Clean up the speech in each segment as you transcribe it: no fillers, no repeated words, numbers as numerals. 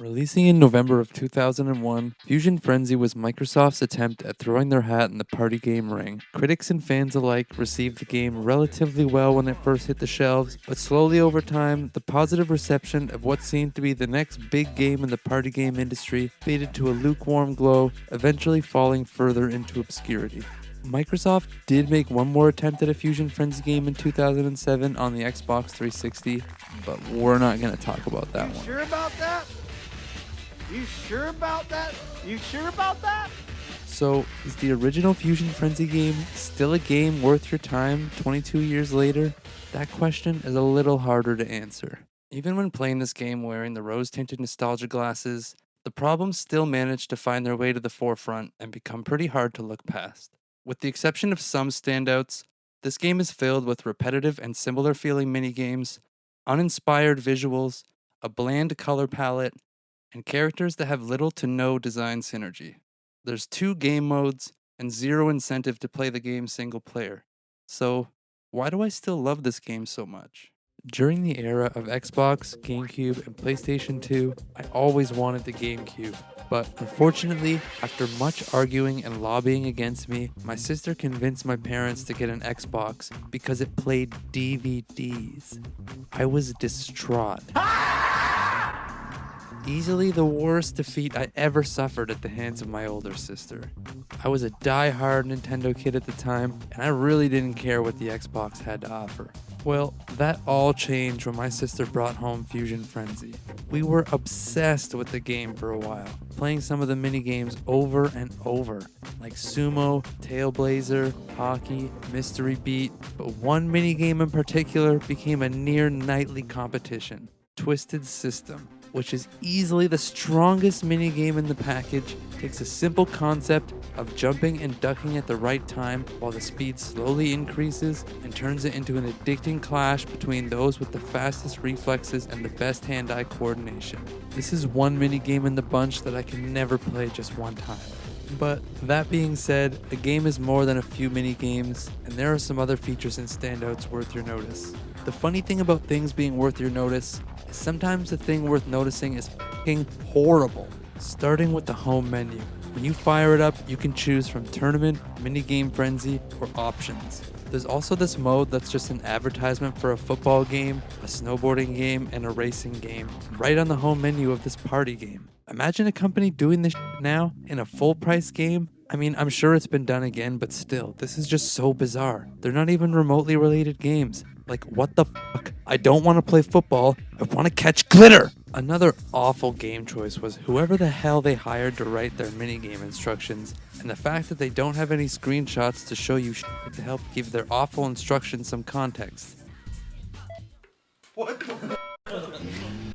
Releasing in November of 2001, Fusion Frenzy was Microsoft's attempt at throwing their hat in the party game ring. Critics and fans alike received the game relatively well when it first hit the shelves, but slowly over time, the positive reception of what seemed to be the next big game in the party game industry faded to a lukewarm glow, eventually falling further into obscurity. Microsoft did make one more attempt at a Fusion Frenzy game in 2007 on the Xbox 360, but we're not going to talk about that one. Sure about that? You sure about that? You sure about that? So, is the original Fusion Frenzy game still a game worth your time 22 years later? That question is a little harder to answer. Even when playing this game wearing the rose-tinted nostalgia glasses, the problems still manage to find their way to the forefront and become pretty hard to look past. With the exception of some standouts, this game is filled with repetitive and similar feeling minigames, uninspired visuals, a bland color palette, and characters that have little to no design synergy. There's 2 game modes and 0 incentive to play the game single player. So, why do I still love this game so much? During the era of Xbox, GameCube, and PlayStation 2, I always wanted the GameCube. But unfortunately, after much arguing and lobbying against me, my sister convinced my parents to get an Xbox because it played DVDs. I was distraught. Easily the worst defeat I ever suffered at the hands of my older sister. I was a die-hard Nintendo kid at the time, and I really didn't care what the Xbox had to offer. Well, that all changed when my sister brought home Fusion Frenzy. We were obsessed with the game for a while, playing some of the mini-games over and over, like Sumo, Tailblazer, Hockey, Mystery Beat, but one mini-game in particular became a near nightly competition, Twisted System, which is easily the strongest minigame in the package, takes a simple concept of jumping and ducking at the right time while the speed slowly increases and turns it into an addicting clash between those with the fastest reflexes and the best hand-eye coordination. This is one minigame in the bunch that I can never play just one time. But that being said, the game is more than a few mini-games, and there are some other features and standouts worth your notice. The funny thing about things being worth your notice is sometimes the thing worth noticing is f***ing horrible. Starting with the home menu. When you fire it up, you can choose from Tournament, Minigame Frenzy, or Options. There's also this mode that's just an advertisement for a football game, a snowboarding game, and a racing game, right on the home menu of this party game. Imagine a company doing this now in a full price game. I mean, I'm sure it's been done again, but still, this is just so bizarre. They're not even remotely related games. Like, what the fuck? I don't want to play football. I want to catch glitter. Another awful game choice was whoever the hell they hired to write their minigame instructions, and the fact that they don't have any screenshots to show you to help give their awful instructions some context. What the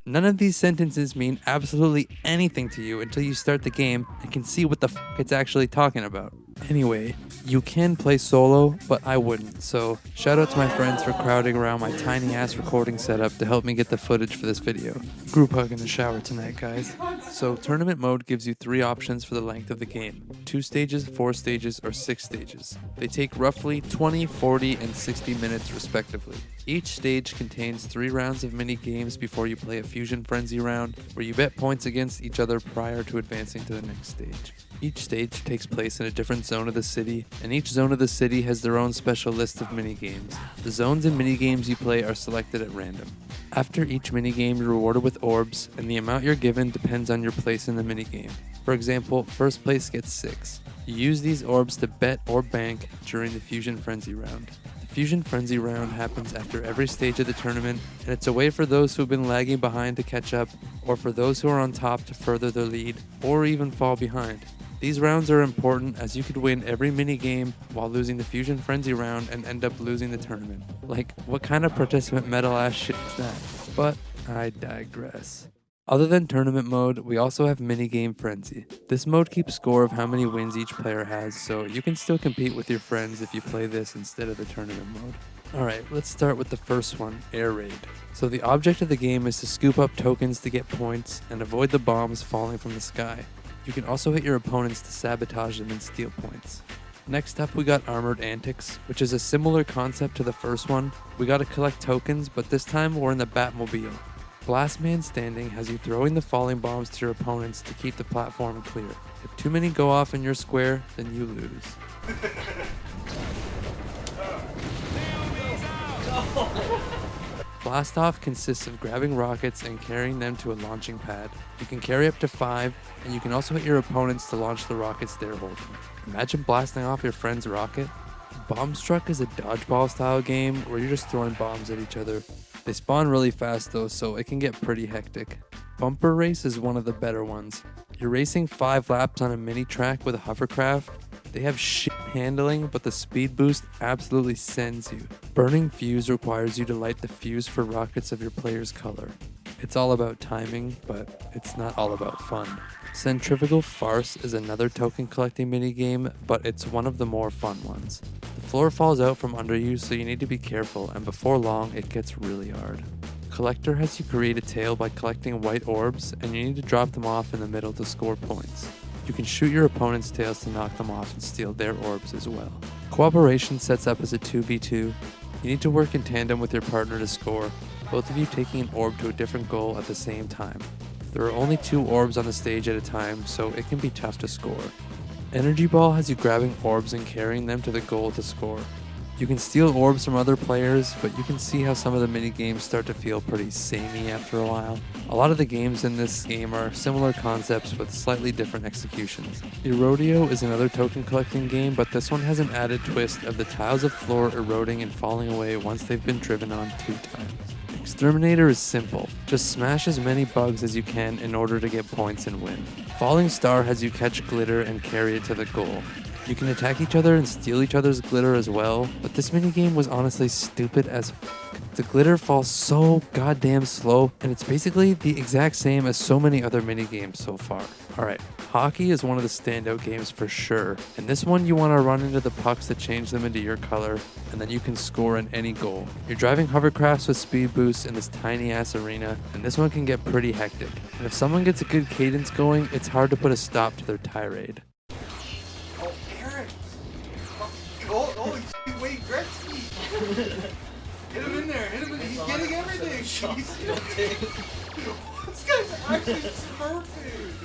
None of these sentences mean absolutely anything to you until you start the game and can see what the it's actually talking about. Anyway, you can play solo, but I wouldn't, so shout out to my friends for crowding around my tiny ass recording setup to help me get the footage for this video. Group hug in the shower tonight, guys. So tournament mode gives you 3 options for the length of the game: 2 stages, 4 stages, or 6 stages. They take roughly 20, 40, and 60 minutes respectively. Each stage contains 3 rounds of mini games before you play a Fusion Frenzy round, where you bet points against each other prior to advancing to the next stage. Each stage takes place in a different zone of the city, and each zone of the city has their own special list of minigames. The zones and minigames you play are selected at random. After each minigame, you're rewarded with orbs, and the amount you're given depends on your place in the minigame. For example, first place gets 6. You use these orbs to bet or bank during the Fusion Frenzy round. The Fusion Frenzy round happens after every stage of the tournament, and it's a way for those who have been lagging behind to catch up, or for those who are on top to further their lead, or even fall behind. These rounds are important as you could win every mini-game while losing the Fusion Frenzy round and end up losing the tournament. Like, what kind of participant metal ass shit is that? But I digress. Other than tournament mode, we also have minigame frenzy. This mode keeps score of how many wins each player has, so you can still compete with your friends if you play this instead of the tournament mode. Alright, let's start with the first one, Air Raid. So the object of the game is to scoop up tokens to get points and avoid the bombs falling from the sky. You can also hit your opponents to sabotage them and steal points. Next up we got Armored Antics, which is a similar concept to the first one. We gotta collect tokens, but this time we're in the Batmobile. Last Man Standing has you throwing the falling bombs to your opponents to keep the platform clear. If too many go off in your square, then you lose. Blast Off consists of grabbing rockets and carrying them to a launching pad. You can carry up to 5, and you can also hit your opponents to launch the rockets they're holding. Imagine blasting off your friend's rocket. Bomb Struck is a dodgeball style game where you're just throwing bombs at each other. They spawn really fast though, so it can get pretty hectic. Bumper Race is one of the better ones. You're racing 5 laps on a mini track with a hovercraft. They have shit handling, but the speed boost absolutely sends you. Burning Fuse requires you to light the fuse for rockets of your player's color. It's all about timing, but it's not all about fun. Centrifugal Farce is another token collecting minigame, but it's one of the more fun ones. The floor falls out from under you, so you need to be careful, and before long, it gets really hard. Collector has you create a tail by collecting white orbs, and you need to drop them off in the middle to score points. You can shoot your opponent's tails to knock them off and steal their orbs as well. Cooperation sets up as a 2v2. You need to work in tandem with your partner to score, both of you taking an orb to a different goal at the same time. There are only 2 orbs on the stage at a time, so it can be tough to score. Energy Ball has you grabbing orbs and carrying them to the goal to score. You can steal orbs from other players, but you can see how some of the minigames start to feel pretty samey after a while. A lot of the games in this game are similar concepts with slightly different executions. Erodeo is another token collecting game, but this one has an added twist of the tiles of floor eroding and falling away once they've been driven on 2 times. Exterminator is simple. Just smash as many bugs as you can in order to get points and win. Falling Star has you catch glitter and carry it to the goal. You can attack each other and steal each other's glitter as well, but this minigame was honestly stupid as f***. The glitter falls so goddamn slow, and it's basically the exact same as so many other minigames so far. Alright, hockey is one of the standout games for sure. In this one, you want to run into the pucks to change them into your color, and then you can score in any goal. You're driving hovercrafts with speed boosts in this tiny ass arena, and this one can get pretty hectic. And if someone gets a good cadence going, it's hard to put a stop to their tirade. Oh, Eric! Oh, Wayne Gretzky! Hit him in there, hit him in there. He's getting everything. This guy's actually perfect.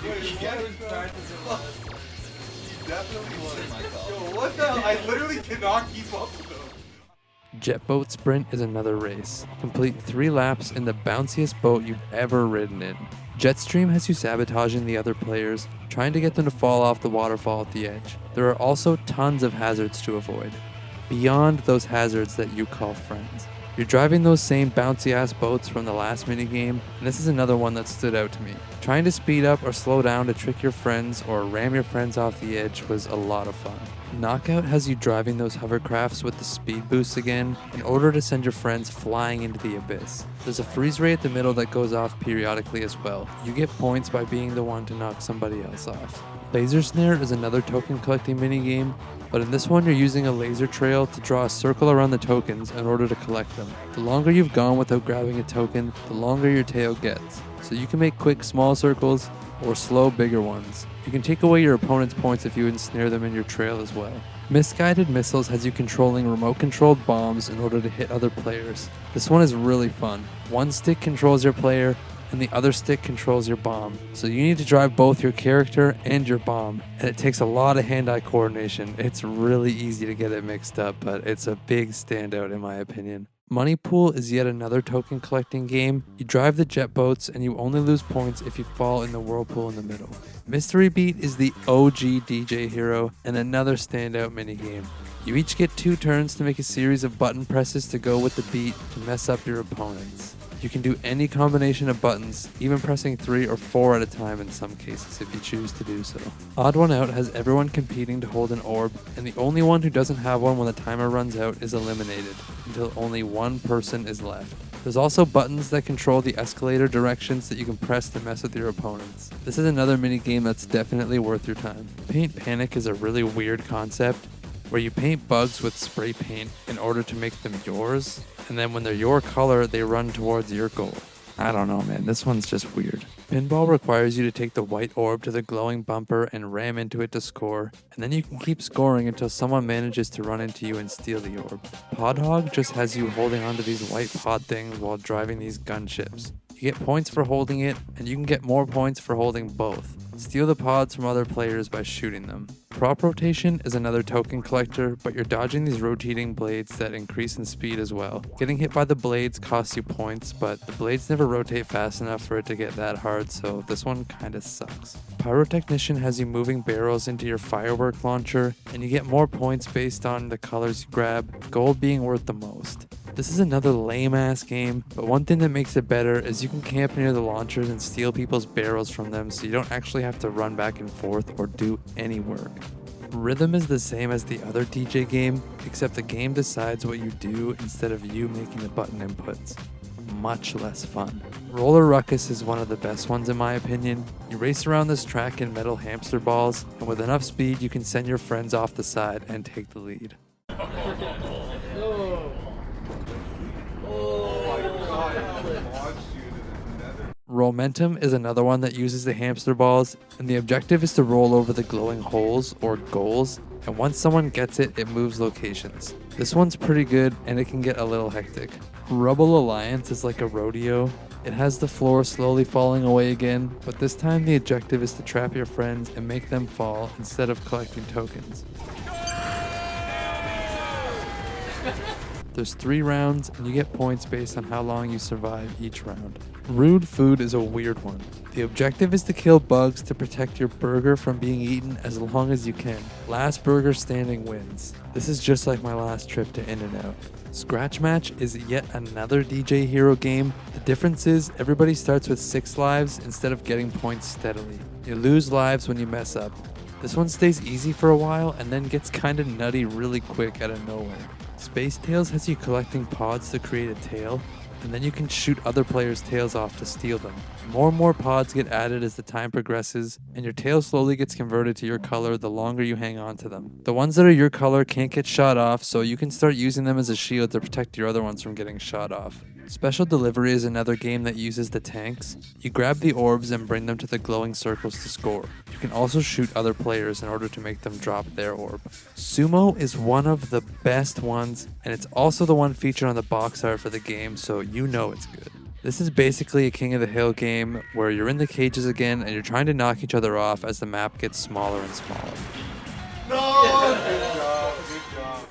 Wait, he definitely won. Yo, what the hell? I literally cannot keep up with him. Jet Boat Sprint is another race. Complete 3 laps in the bounciest boat you've ever ridden in. Jetstream has you sabotaging the other players, trying to get them to fall off the waterfall at the edge. There are also tons of hazards to avoid, beyond those hazards that you call friends. You're driving those same bouncy ass boats from the last minigame, and this is another one that stood out to me. Trying to speed up or slow down to trick your friends or ram your friends off the edge was a lot of fun. Knockout has you driving those hovercrafts with the speed boost again in order to send your friends flying into the abyss. There's a freeze ray at the middle that goes off periodically as well. You get points by being the one to knock somebody else off. Laser Snare is another token collecting minigame, but in this one you're using a laser trail to draw a circle around the tokens in order to collect them. The longer you've gone without grabbing a token, the longer your tail gets. So you can make quick small circles or slow bigger ones. You can take away your opponent's points if you ensnare them in your trail as well. Misguided Missiles has you controlling remote-controlled bombs in order to hit other players. This one is really fun. One stick controls your player, and the other stick controls your bomb. So you need to drive both your character and your bomb, and it takes a lot of hand-eye coordination. It's really easy to get it mixed up, but it's a big standout in my opinion. Money Pool is yet another token collecting game. You drive the jet boats and you only lose points if you fall in the whirlpool in the middle. Mystery Beat is the OG DJ hero and another standout minigame. You each get 2 turns to make a series of button presses to go with the beat to mess up your opponents. You can do any combination of buttons, even pressing 3 or 4 at a time in some cases if you choose to do so. Odd One Out has everyone competing to hold an orb, and the only one who doesn't have one when the timer runs out is eliminated, until only one person is left. There's also buttons that control the escalator directions that you can press to mess with your opponents. This is another minigame that's definitely worth your time. Paint Panic is a really weird concept, where you paint bugs with spray paint in order to make them yours, and then when they're your color, they run towards your goal. I don't know, man, this one's just weird. Pinball requires you to take the white orb to the glowing bumper and ram into it to score, and then you can keep scoring until someone manages to run into you and steal the orb. Pod Hog just has you holding onto these white pod things while driving these gunships. You You get points for holding it, and you can get more points for holding both. Steal the pods from other players by shooting them. Prop rotation is another token collector, but you're dodging these rotating blades that increase in speed as well. Getting hit by the blades costs you points, but the blades never rotate fast enough for it to get that hard, so this one kinda sucks. Pyrotechnician has you moving barrels into your firework launcher, and you get more points based on the colors you grab, gold being worth the most. This is another lame ass game, but one thing that makes it better is you can camp near the launchers and steal people's barrels from them so you don't actually have to run back and forth or do any work. Rhythm is the same as the other DJ game, except the game decides what you do instead of you making the button inputs. Much less fun. Roller Ruckus is one of the best ones in my opinion. You race around this track in metal hamster balls, and with enough speed you can send your friends off the side and take the lead. Rollmentum is another one that uses the hamster balls, and the objective is to roll over the glowing holes or goals, and once someone gets it, it moves locations. This one's pretty good, and it can get a little hectic. Rubble Alliance is like a rodeo. It has the floor slowly falling away again, but this time the objective is to trap your friends and make them fall instead of collecting tokens. There's 3 rounds, and you get points based on how long you survive each round. Rude Food is a weird one. The objective is to kill bugs to protect your burger from being eaten as long as you can. Last burger standing wins. This is just like my last trip to In-N-Out. Scratch Match is yet another DJ Hero game. The difference is everybody starts with 6 lives instead of getting points steadily. You lose lives when you mess up. This one stays easy for a while and then gets kinda nutty really quick out of nowhere. Space Tails has you collecting pods to create a tail, and then you can shoot other players' tails off to steal them. More and more pods get added as the time progresses, and your tail slowly gets converted to your color the longer you hang on to them. The ones that are your color can't get shot off, so you can start using them as a shield to protect your other ones from getting shot off. Special Delivery is another game that uses the tanks. You grab the orbs and bring them to the glowing circles to score. You can also shoot other players in order to make them drop their orb. Sumo is one of the best ones, and it's also the one featured on the box art for the game, so you know it's good. This is basically a King of the Hill game where you're in the cages again and you're trying to knock each other off as the map gets smaller and smaller. No! Good job, good job.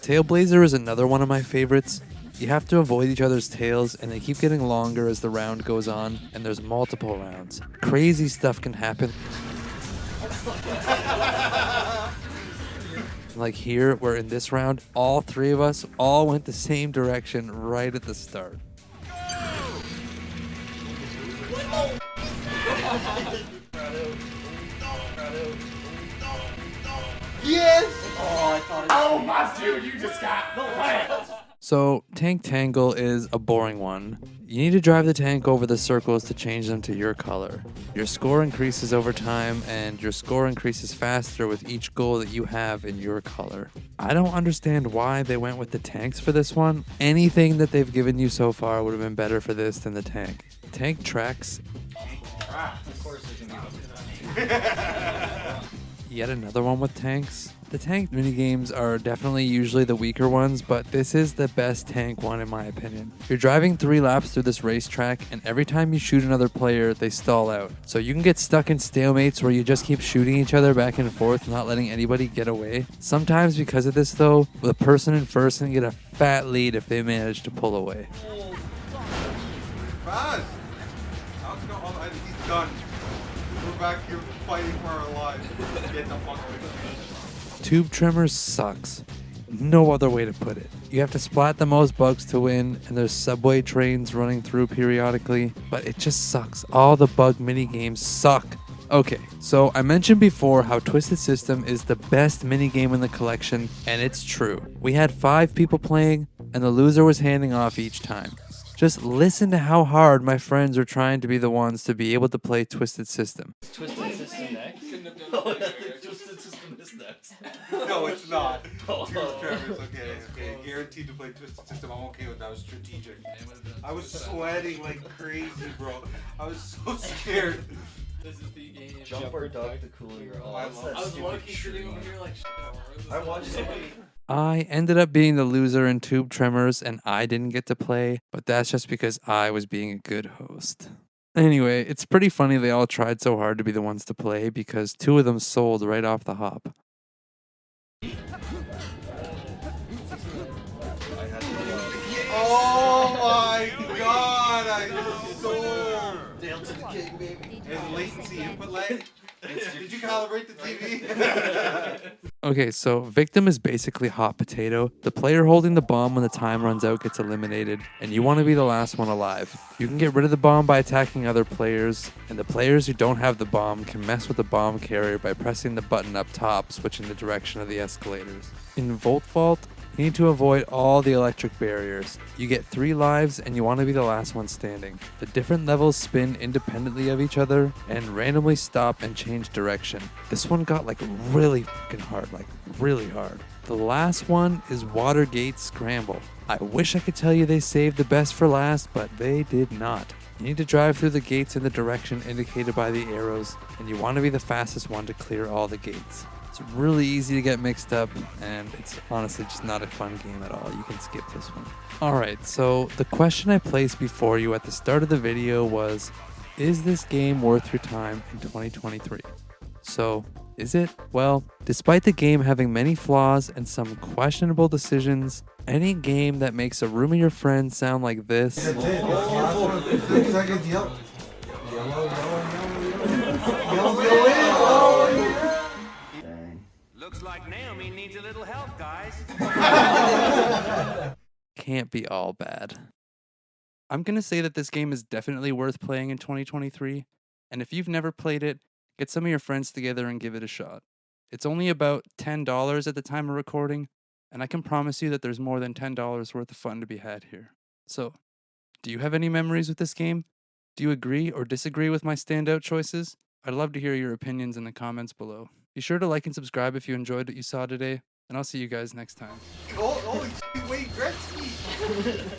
Tailblazer is another one of my favorites. You have to avoid each other's tails, and they keep getting longer as the round goes on, and there's multiple rounds. Crazy stuff can happen. Like here, where in this round, all 3 of us all went the same direction right at the start. Yes! Oh, I thought it was... Oh, my dude, you just got no. So, Tank Tangle is a boring one. You need to drive the tank over the circles to change them to your color. Your score increases over time, and your score increases faster with each goal that you have in your color. I don't understand why they went with the tanks for this one. Anything that they've given you so far would have been better for this than the tank. Tank tracks. Of course there's gonna be Yet another one with tanks. The tank minigames are definitely usually the weaker ones, but this is the best tank one in my opinion. You're driving 3 laps through this racetrack, and every time you shoot another player, they stall out. So you can get stuck in stalemates where you just keep shooting each other back and forth, not letting anybody get away. Sometimes because of this though, the person in first can get a fat lead if they manage to pull away. Fast! He's done. We're back here fighting for our lives. Get the fuck away. Tube Trimmers sucks. No other way to put it. You have to splat the most bugs to win, and there's subway trains running through periodically, but it just sucks. All the bug minigames suck. Okay, so I mentioned before how Twisted System is the best minigame in the collection, and it's true. We had 5 people playing, and the loser was handing off each time. Just listen to how hard my friends are trying to be the ones to be able to play Twisted System. Twisted System next? Oh, Twisted System is next. No, it's not. Oh. Here's Travis. Okay. Guaranteed to play Twisted System. I'm okay with that. It was strategic. I was sweating like crazy, bro. I was so scared. This is the game. Jumper Duck the Cooler Girl. I What's love- that I was stupid low-key sitting tree? over here like, shit, I wanna run this I up. watched somebody. I ended up being the loser in Tube Tremors and I didn't get to play, but that's just because I was being a good host. Anyway, it's pretty funny they all tried so hard to be the ones to play because 2 of them sold right off the hop. Oh my god, I sold. Nail to the king, baby. And latency input lag. Did you calibrate the TV? Okay, so Victim is basically hot potato. The player holding the bomb when the time runs out gets eliminated, and you want to be the last one alive. You can get rid of the bomb by attacking other players, and the players who don't have the bomb can mess with the bomb carrier by pressing the button up top, switching the direction of the escalators. In Volt Vault, you need to avoid all the electric barriers. You get 3 lives and you want to be the last one standing. The different levels spin independently of each other and randomly stop and change direction. This one got like really fucking hard, like really hard. The last one is Watergate Scramble. I wish I could tell you they saved the best for last, but they did not. You need to drive through the gates in the direction indicated by the arrows, and you want to be the fastest one to clear all the gates. It's really easy to get mixed up, and it's honestly just not a fun game at all. You can skip this one. Alright, so the question I placed before you at the start of the video was, is this game worth your time in 2023? So, is it? Well, despite the game having many flaws and some questionable decisions, any game that makes a room of your friends sound like this 6 seconds, yep. Looks like Naomi needs a little help, guys. can't be all bad. I'm going to say that this game is definitely worth playing in 2023, and if you've never played it, get some of your friends together and give it a shot. It's only about $10 at the time of recording, and I can promise you that there's more than $10 worth of fun to be had here. So, do you have any memories with this game? Do you agree or disagree with my standout choices? I'd love to hear your opinions in the comments below. Be sure to like and subscribe if you enjoyed what you saw today, and I'll see you guys next time. Oh, shit, Wayne Gretzky.